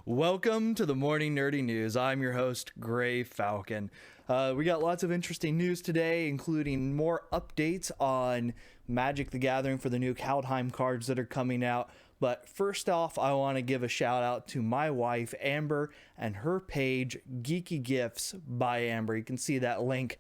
Welcome to the Morning Nerdy News. I'm your host, Gray Falcon. We got lots of interesting news today, including more updates on Magic the Gathering for the new Kaldheim cards that are coming out. But first off, I want to give a shout out to my wife, Amber, and her page, Geeky Gifts by Amber. You can see that link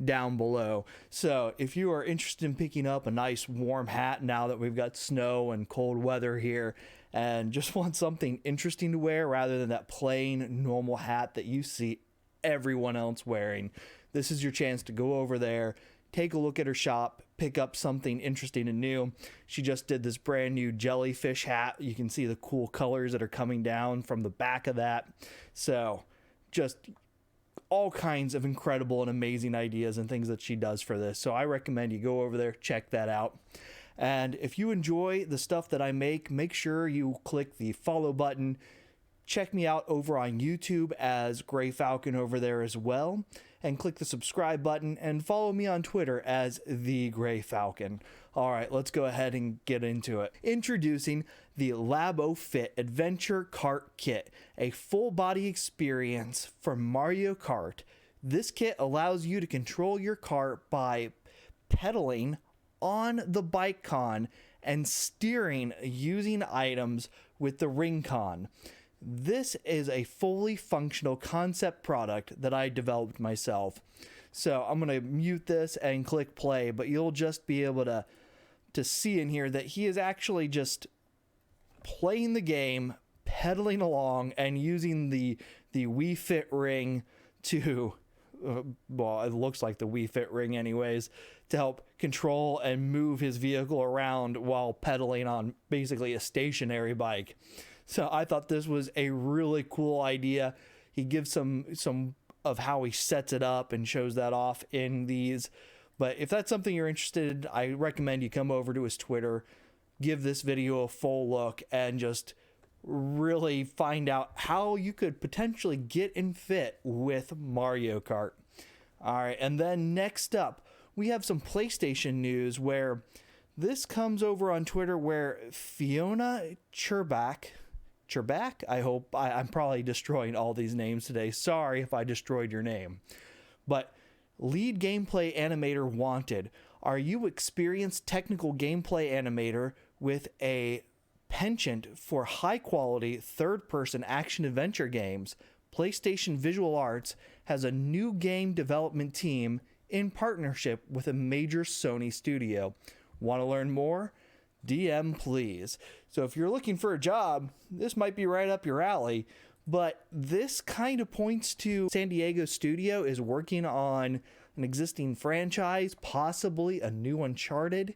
down below. So if you are interested in picking up a nice warm hat now that we've got snow and cold weather here, and just want something interesting to wear rather than that plain normal hat that you see everyone else wearing, this is your chance to go over there, take a look at her shop, pick up something interesting and new. She just did this brand new jellyfish hat. You can see the cool colors that are coming down from the back of that. So just all kinds of incredible and amazing ideas and things that she does for this. So I recommend you go over there, check that out. And if you enjoy the stuff that I make sure you click the follow button. Check me out over on YouTube as Gray Falcon over there as well. And click the subscribe button and follow me on Twitter as The Gray Falcon. All right, let's go ahead and get into it. Introducing the LABO Fit Adventure Kart Kit, a full body experience for Mario Kart. This kit allows you to control your kart by pedaling on the bike con and steering using items with the ring con. This is a fully functional concept product that I developed myself. So I'm going to mute this and click play, but you'll just be able to see in here that he is actually just playing the game, pedaling along, and using the Wii Fit ring to, well, it looks like the Wii Fit ring anyways, to help control and move his vehicle around while pedaling on basically a stationary bike. So I thought this was a really cool idea. He gives some of how he sets it up and shows that off in these. But if that's something you're interested in, I recommend you come over to his Twitter, give this video a full look, and just really find out how you could potentially get in fit with Mario Kart. All right, and then next up, we have some PlayStation news where this comes over on Twitter where Fiona Cherbak, I hope I'm probably destroying all these names today. Sorry if I destroyed your name. But lead gameplay animator wanted. Are you experienced technical gameplay animator with a penchant for high quality third-person action-adventure games? PlayStation Visual Arts has a new game development team in partnership with a major Sony studio. Want to learn more? DM please. So if you're looking for a job, this might be right up your alley, but this kind of points to San Diego studio is working on an existing franchise, possibly a new Uncharted.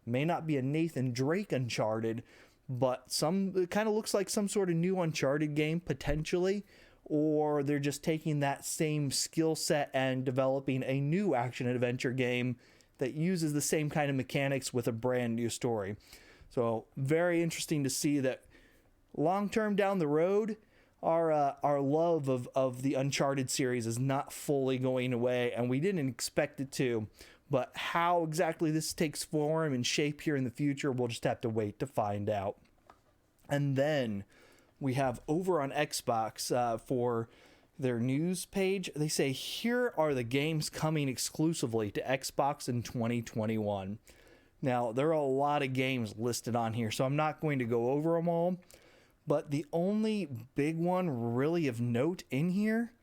May not be a Nathan Drake Uncharted, but it kind of looks like some sort of new Uncharted game potentially, or they're just taking that same skill set and developing a new action adventure game that uses the same kind of mechanics with a brand new story. So very interesting to see that long term down the road, our love of the Uncharted series is not fully going away, and we didn't expect it to. But how exactly this takes form and shape here in the future, we'll just have to wait to find out. And then we have over on Xbox for their news page, they say, here are the games coming exclusively to Xbox in 2021. Now, there are a lot of games listed on here, so I'm not going to go over them all. But the only big one really of note in here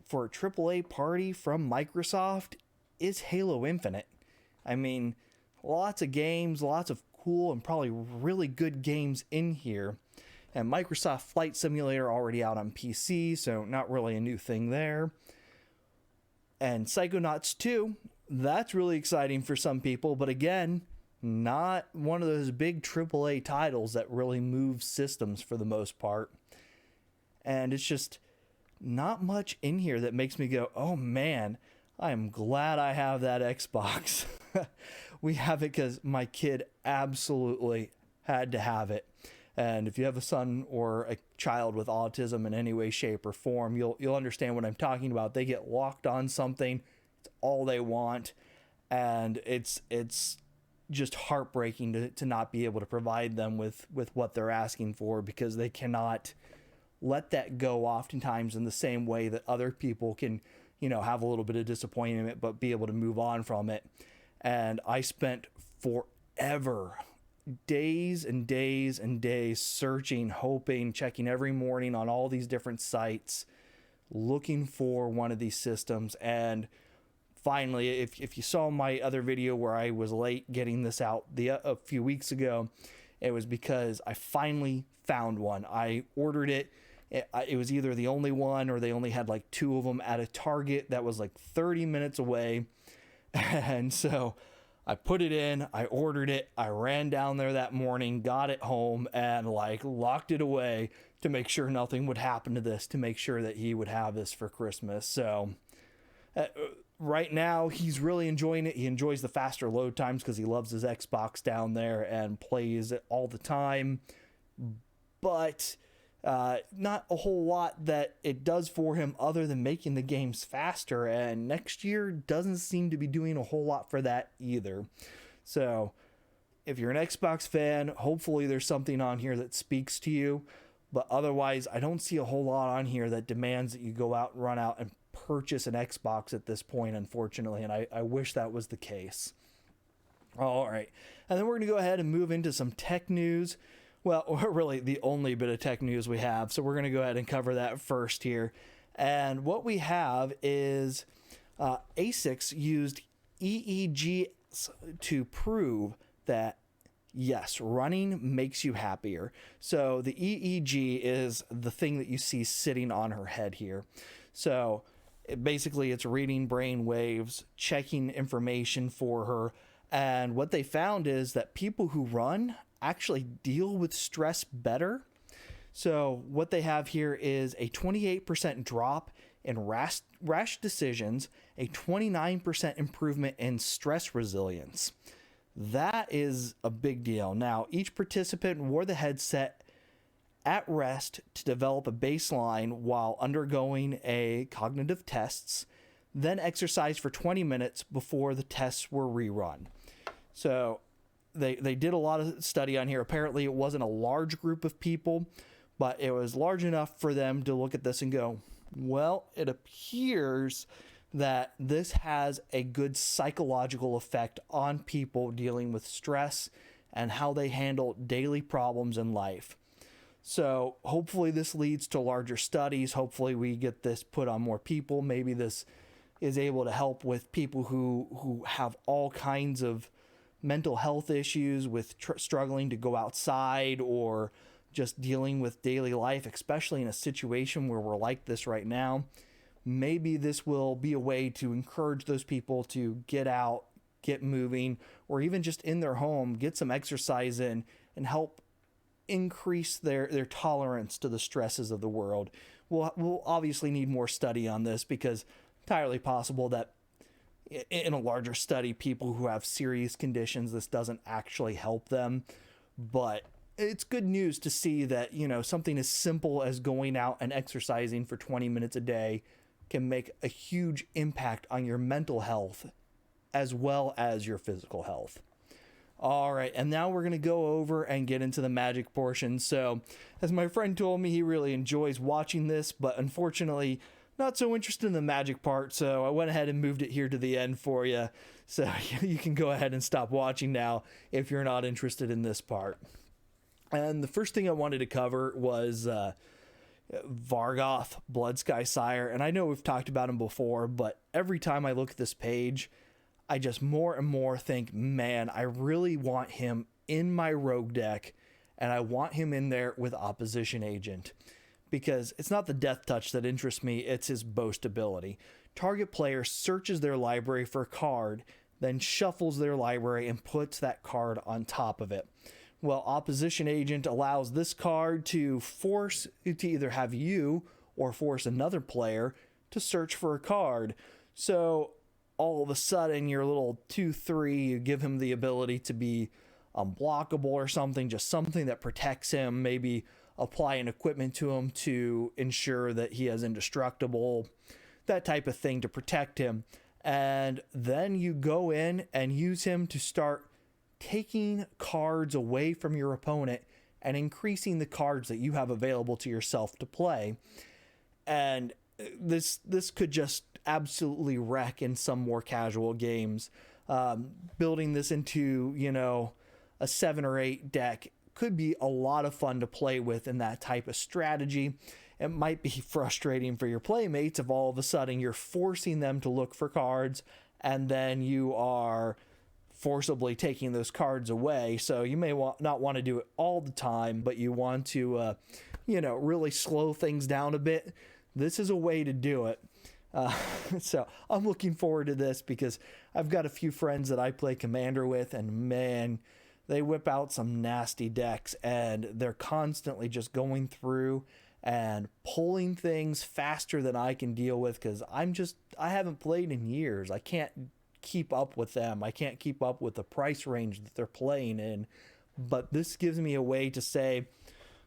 for a AAA party from Microsoft is Halo Infinite. I mean, lots of games, lots of cool and probably really good games in here. And Microsoft Flight Simulator already out on PC, so not really a new thing there. And Psychonauts 2, that's really exciting for some people, but again, not one of those big AAA titles that really moves systems for the most part. And it's just not much in here that makes me go, oh man, I am glad I have that Xbox. We have it because my kid absolutely had to have it. And if you have a son or a child with autism in any way, shape, or form, you'll understand what I'm talking about. They get locked on something, it's all they want, and it's just heartbreaking to not be able to provide them with what they're asking for, because they cannot let that go oftentimes in the same way that other people can, have a little bit of disappointment, but be able to move on from it. And I spent forever, days and days and days searching, hoping, checking every morning on all these different sites, looking for one of these systems. And finally, if you saw my other video where I was late getting this out a few weeks ago, it was because I finally found one. I ordered it. It was either the only one or they only had like 2 of them at a Target that was like 30 minutes away. And so I put it in, I ordered it, I ran down there that morning, got it home, and like locked it away to make sure nothing would happen to this, to make sure that he would have this for Christmas. So right now he's really enjoying it. He enjoys the faster load times because he loves his Xbox down there and plays it all the time. But not a whole lot that it does for him other than making the games faster, and next year doesn't seem to be doing a whole lot for that either. So if you're an Xbox fan, hopefully there's something on here that speaks to you, but otherwise I don't see a whole lot on here that demands that you go out and run out and purchase an Xbox at this point, unfortunately, and I wish that was the case. All right, and then we're going to go ahead and move into some tech news. Well, really the only bit of tech news we have. So we're going to go ahead and cover that first here. And what we have is Asics used EEGs to prove that, yes, running makes you happier. So the EEG is the thing that you see sitting on her head here. So basically it's reading brain waves, checking information for her. And what they found is that people who run actually deal with stress better. So what they have here is a 28% drop in rash decisions, a 29% improvement in stress resilience. That is a big deal. Now, each participant wore the headset at rest to develop a baseline while undergoing a cognitive tests, then exercised for 20 minutes before the tests were rerun. So they did a lot of study on here. Apparently it wasn't a large group of people, but it was large enough for them to look at this and go, well, it appears that this has a good psychological effect on people dealing with stress and how they handle daily problems in life. So hopefully this leads to larger studies. Hopefully we get this put on more people. Maybe this is able to help with people who have all kinds of mental health issues, with struggling to go outside or just dealing with daily life, especially in a situation where we're like this right now. Maybe this will be a way to encourage those people to get out, get moving, or even just in their home, get some exercise in and help increase their tolerance to the stresses of the world. We'll obviously need more study on this, because entirely possible that in a larger study, people who have serious conditions, this doesn't actually help them. But it's good news to see that, something as simple as going out and exercising for 20 minutes a day can make a huge impact on your mental health as well as your physical health. All right, and now we're going to go over and get into the magic portion. So, as my friend told me, he really enjoys watching this, but unfortunately not so interested in the magic part, so I went ahead and moved it here to the end for you. So you can go ahead and stop watching now if you're not interested in this part. And the first thing I wanted to cover was Vargoth, Blood Sky Sire. And I know we've talked about him before, but every time I look at this page, I just more and more think, man, I really want him in my rogue deck, and I want him in there with Opposition Agent. Because it's not the death touch that interests me, it's his boast ability. Target player searches their library for a card, then shuffles their library and puts that card on top of it. Well, Opposition Agent allows this card to either have you or force another player to search for a card. So all of a sudden, your little 2/3, you give him the ability to be unblockable or something, just something that protects him, maybe apply an equipment to him to ensure that he is indestructible, that type of thing to protect him. And then you go in and use him to start taking cards away from your opponent and increasing the cards that you have available to yourself to play. And this could just absolutely wreck in some more casual games. Building this into, a 7 or 8 deck could be a lot of fun to play with in that type of strategy. It might be frustrating for your playmates if all of a sudden you're forcing them to look for cards and then you are forcibly taking those cards away. So you may not want to do it all the time, but you want to, really slow things down a bit. This is a way to do it. So I'm looking forward to this because I've got a few friends that I play Commander with, and man, they whip out some nasty decks, and they're constantly just going through and pulling things faster than I can deal with because I haven't played in years. I can't keep up with them. I can't keep up with the price range that they're playing in. But this gives me a way to say,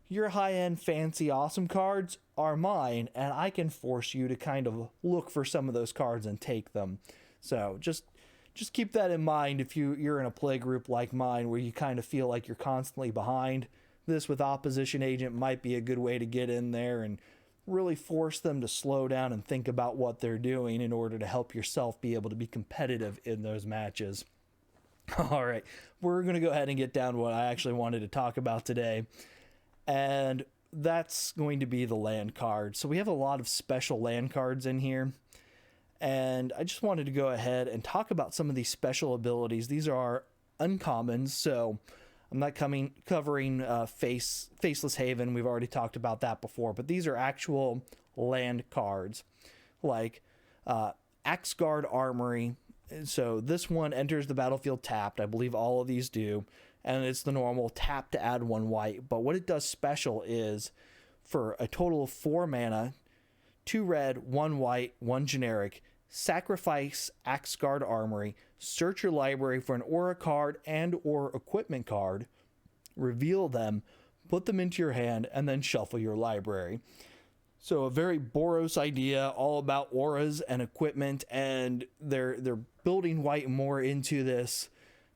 your high-end, fancy, awesome cards are mine, and I can force you to kind of look for some of those cards and take them. So just keep that in mind if you're in a play group like mine where you kind of feel like you're constantly behind. This with Opposition Agent might be a good way to get in there and really force them to slow down and think about what they're doing in order to help yourself be able to be competitive in those matches. All right, we're going to go ahead and get down to what I actually wanted to talk about today. And that's going to be the land cards. So we have a lot of special land cards in here. And I just wanted to go ahead and talk about some of these special abilities. These are uncommons, so I'm not covering Faceless Haven. We've already talked about that before. But these are actual land cards, like Guard Armory. So this one enters the battlefield tapped. I believe all of these do. And it's the normal tap to add 1 white. But what it does special is for a total of 4 mana, 2 red, 1 white, 1 generic, sacrifice Guard Armory, search your library for an aura card and or equipment card, reveal them, put them into your hand, and then shuffle your library. So a very Boros idea, all about auras and equipment, and they're building white more into this,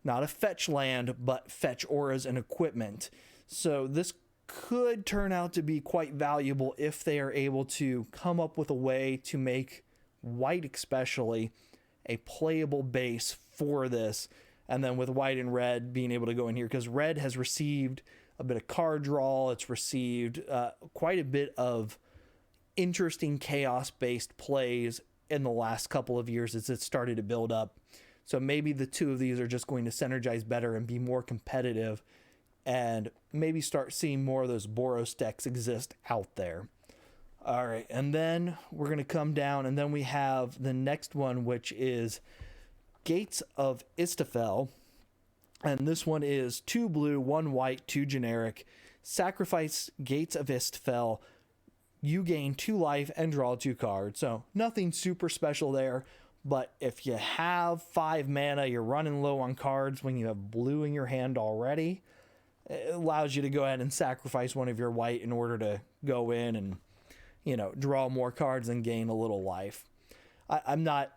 not a fetch land, but fetch auras and equipment. So this could turn out to be quite valuable if they are able to come up with a way to make white especially a playable base for this. And then with white and red being able to go in here, because red has received a bit of card draw. It's received quite a bit of interesting chaos-based plays in the last couple of years as it started to build up. So maybe the two of these are just going to synergize better and be more competitive and maybe start seeing more of those Boros decks exist out there. All right, and then we're going to come down, and then we have the next one, which is Gates of Istafel. And this one is 2 blue, 1 white, 2 generic. Sacrifice Gates of Istafel. You gain 2 life and draw 2 cards. So nothing super special there. But if you have 5 mana, you're running low on cards when you have blue in your hand already, it allows you to go ahead and sacrifice one of your white in order to go in and, draw more cards and gain a little life. I'm not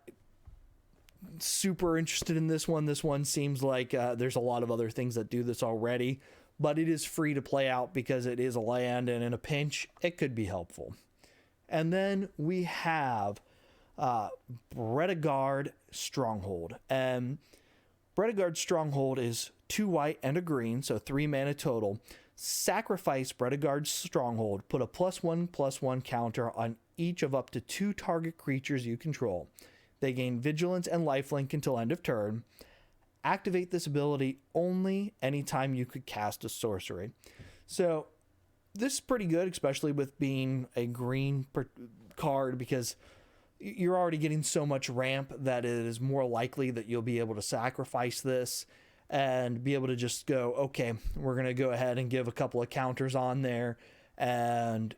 super interested in this one. This one seems like there's a lot of other things that do this already, but it is free to play out because it is a land, and in a pinch, it could be helpful. And then we have Guard Stronghold. And Guard Stronghold is 2 white and a green, so 3 mana total. Sacrifice Guard Stronghold. Put a +1/+1 counter on each of up to 2 target creatures you control. They gain Vigilance and Lifelink until end of turn. Activate this ability only anytime you could cast a sorcery. So this is pretty good, especially with being a green card, because you're already getting so much ramp that it is more likely that you'll be able to sacrifice this and be able to just go, okay, we're going to go ahead and give a couple of counters on there. And,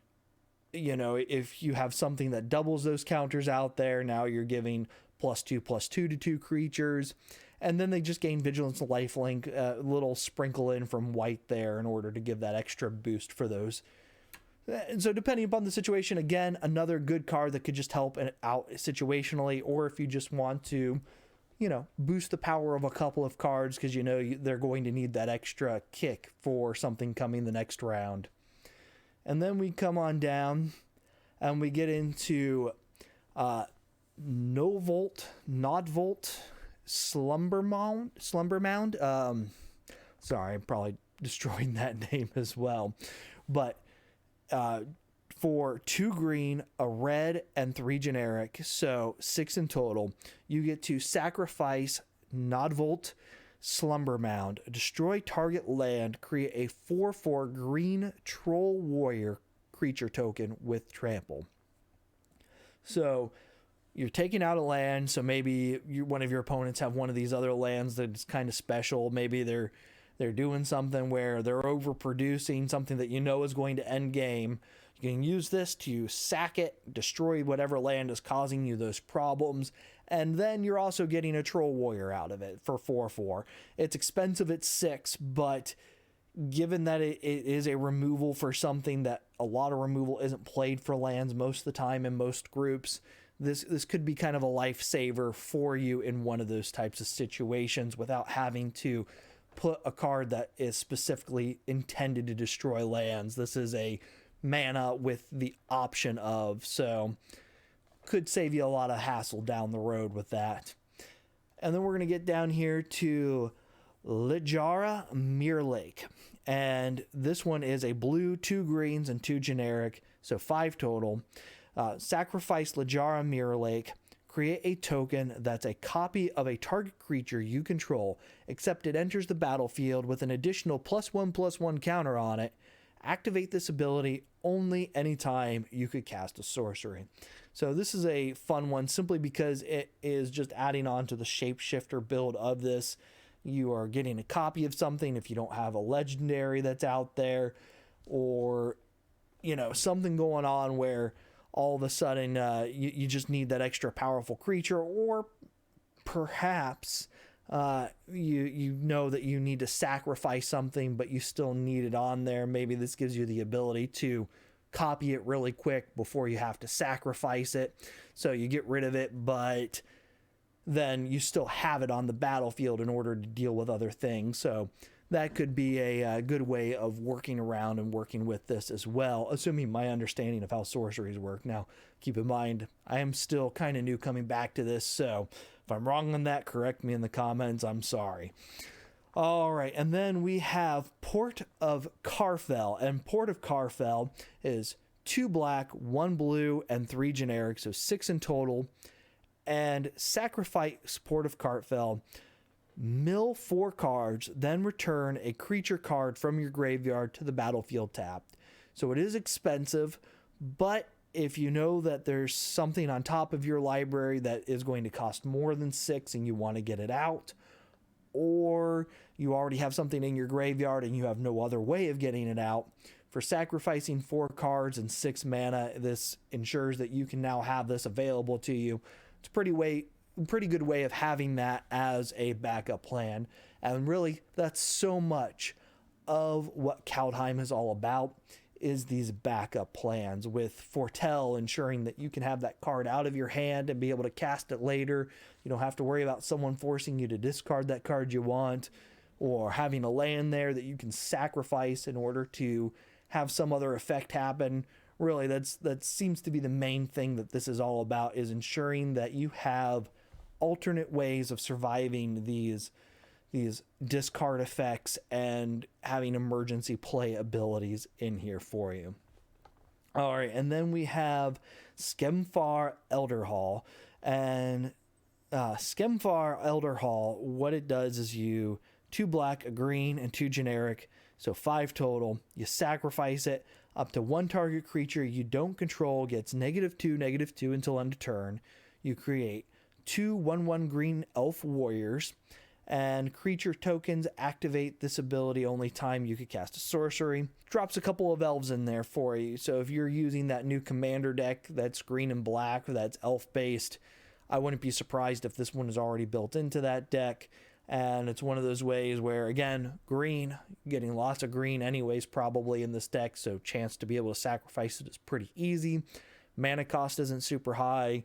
if you have something that doubles those counters out there, now you're giving +2/+2 to 2 creatures. And then they just gain Vigilance and Lifelink, a little sprinkle in from white there in order to give that extra boost for those. And so depending upon the situation, again, another good card that could just help out situationally, or if you just want to, boost the power of a couple of cards because they're going to need that extra kick for something coming the next round. And then we come on down and we get into Nodvolt, Slumber Mound. Sorry, I'm probably destroying that name as well. But for 2 green, a red, and 3 generic, so 6 in total, you get to sacrifice Nodvolt Slumber Mound. Destroy target land, create a 4/4 green Troll Warrior creature token with trample. So you're taking out a land, so maybe one of your opponents have one of these other lands that's kind of special. Maybe they're doing something where they're overproducing something that is going to end game. You can use this to sack it, destroy whatever land is causing you those problems, and then you're also getting a Troll Warrior out of it for 4/4. It's expensive at 6, but given that it is a removal for something that a lot of removal isn't played for lands most of the time in most groups, this could be kind of a lifesaver for you in one of those types of situations without having to put a card that is specifically intended to destroy lands. This is a mana with the option of, so could save you a lot of hassle down the road with that. And then we're going to get down here to Lajara Mirror Lake, and this one is a blue, 2 greens, and 2 generic, so 5 total. Sacrifice Lajara Mirror Lake. Create a token that's a copy of a target creature you control, except it enters the battlefield with an additional +1/+1 counter on it. Activate this ability only anytime you could cast a sorcery. So this is a fun one simply because it is just adding on to the shapeshifter build of this. You are getting a copy of something if you don't have a legendary that's out there, or something going on where all of a sudden you just need that extra powerful creature, or perhaps you know that you need to sacrifice something but you still need it on there. Maybe this gives you the ability to copy it really quick before you have to sacrifice it, so you get rid of it, but then you still have it on the battlefield in order to deal with other things. So that could be a good way of working around and working with this as well, assuming my understanding of how sorceries work. Now, keep in mind, I am still kind of new coming back to this, so if I'm wrong on that, correct me in the comments. I'm sorry. All right, and then we have Port of Karfell, and Port of Karfell is 2 black, 1 blue, and 3 generic, so 6 in total. And sacrifice Port of Karfell, mill 4 cards, then return a creature card from your graveyard to the battlefield tapped. So it is expensive, but if you know that there's something on top of your library that is going to cost more than 6 and you want to get it out, or you already have something in your graveyard and you have no other way of getting it out, for sacrificing 4 cards and 6 mana, this ensures that you can now have this available to you. It's a pretty good way of having that as a backup plan. And really, that's so much of what Kaldheim is all about, is these backup plans, with Foretell ensuring that you can have that card out of your hand and be able to cast it later. You don't have to worry about someone forcing you to discard that card you want, or having a land there that you can sacrifice in order to have some other effect happen. Really, that seems to be the main thing that this is all about, is ensuring that you have alternate ways of surviving these discard effects and having emergency play abilities in here for you. All right, and then we have Skimfar Elder Hall. And Skimfar Elder Hall, what it does is 2 black, a green, and 2 generic, so 5 total. You sacrifice it. Up to 1 target creature you don't control gets -2/-2 until end of turn. You create 2 1/1 green elf warriors, and creature tokens activate this ability only time you could cast a sorcery. Drops a couple of elves in there for you, so if you're using that new commander deck that's green and black, that's elf based, I wouldn't be surprised if this one is already built into that deck. And it's one of those ways where, again, green, getting lots of green anyways probably in this deck, so chance to be able to sacrifice it is pretty easy. Mana cost isn't super high.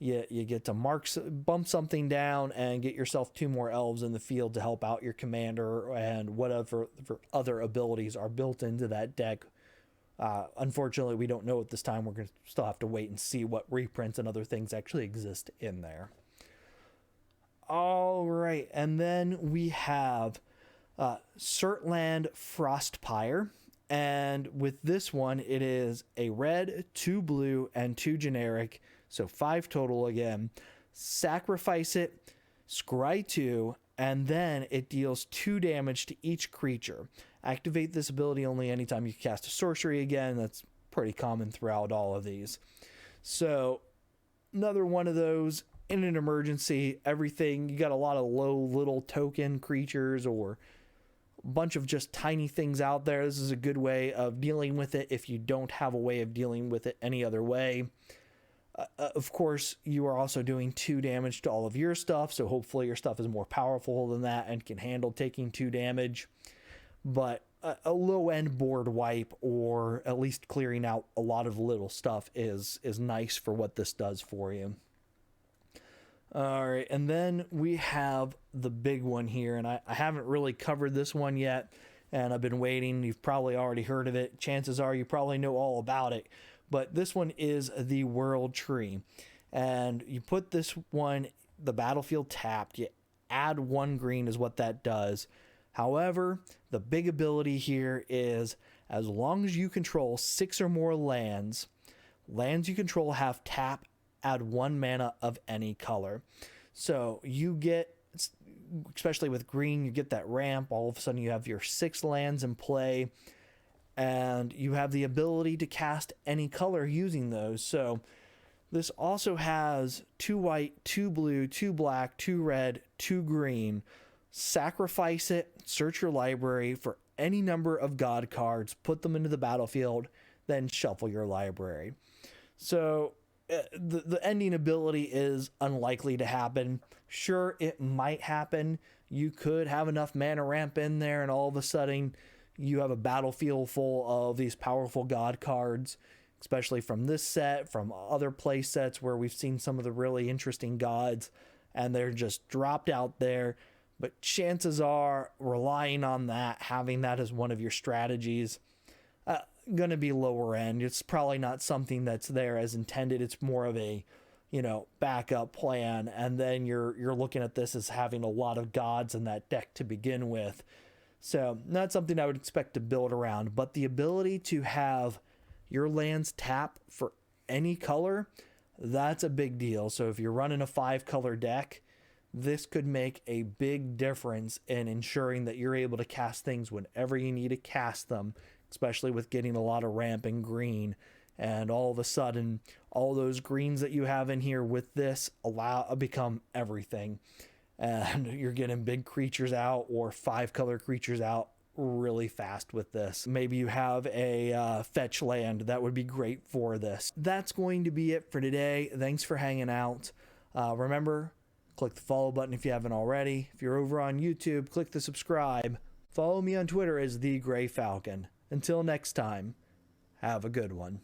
you get to bump something down and get yourself 2 more elves in the field to help out your commander and whatever other abilities are built into that deck. Unfortunately, we don't know at this time. We're going to still have to wait and see what reprints and other things actually exist in there. All right, and then we have Surtland Frostpire. And with this one, it is a red, 2 blue, and 2 generic. So 5 total again. Sacrifice it, scry 2, and then it deals 2 damage to each creature. Activate this ability only anytime you cast a sorcery again. That's pretty common throughout all of these. So another one of those in an emergency, everything. You got a lot of low little token creatures or bunch of just tiny things out there. This is a good way of dealing with it if you don't have a way of dealing with it any other way. Of course, you are also doing 2 damage to all of your stuff, so hopefully your stuff is more powerful than that and can handle taking 2 damage. But a low-end board wipe, or at least clearing out a lot of little stuff, is nice for what this does for you. All right, and then we have the big one here, and I haven't really covered this one yet, and I've been waiting. You've probably already heard of it. Chances are you probably know all about it, but this one is the World Tree, and you put this one, the battlefield tapped, you add 1 green is what that does. However, the big ability here is as long as you control 6 or more lands you control have tap, add 1 mana of any color. So you get, especially with green, you get that ramp. All of a sudden you have your 6 lands in play, and you have the ability to cast any color using those. So this also has 2 white, 2 blue, 2 black, 2 red, 2 green. Sacrifice it, search your library for any number of god cards, put them into the battlefield, then shuffle your library. So the ending ability is unlikely to happen. Sure, it might happen. You could have enough mana ramp in there, and all of a sudden you have a battlefield full of these powerful god cards, especially from this set, from other play sets where we've seen some of the really interesting gods, and they're just dropped out there. But chances are, relying on that, having that as one of your strategies, going to be lower end. It's probably not something that's there as intended. It's more of a, backup plan. And then you're looking at this as having a lot of gods in that deck to begin with. So not something I would expect to build around. But the ability to have your lands tap for any color, that's a big deal. So if you're running a 5-color deck, this could make a big difference in ensuring that you're able to cast things whenever you need to cast them, especially with getting a lot of ramp and green. And all of a sudden, all those greens that you have in here with this become everything. And you're getting big creatures out or 5-color creatures out really fast with this. Maybe you have a fetch land that would be great for this. That's going to be it for today. Thanks for hanging out. Remember, click the follow button if you haven't already. If you're over on YouTube, click the subscribe. Follow me on Twitter as The Gray Falcon. Until next time, have a good one.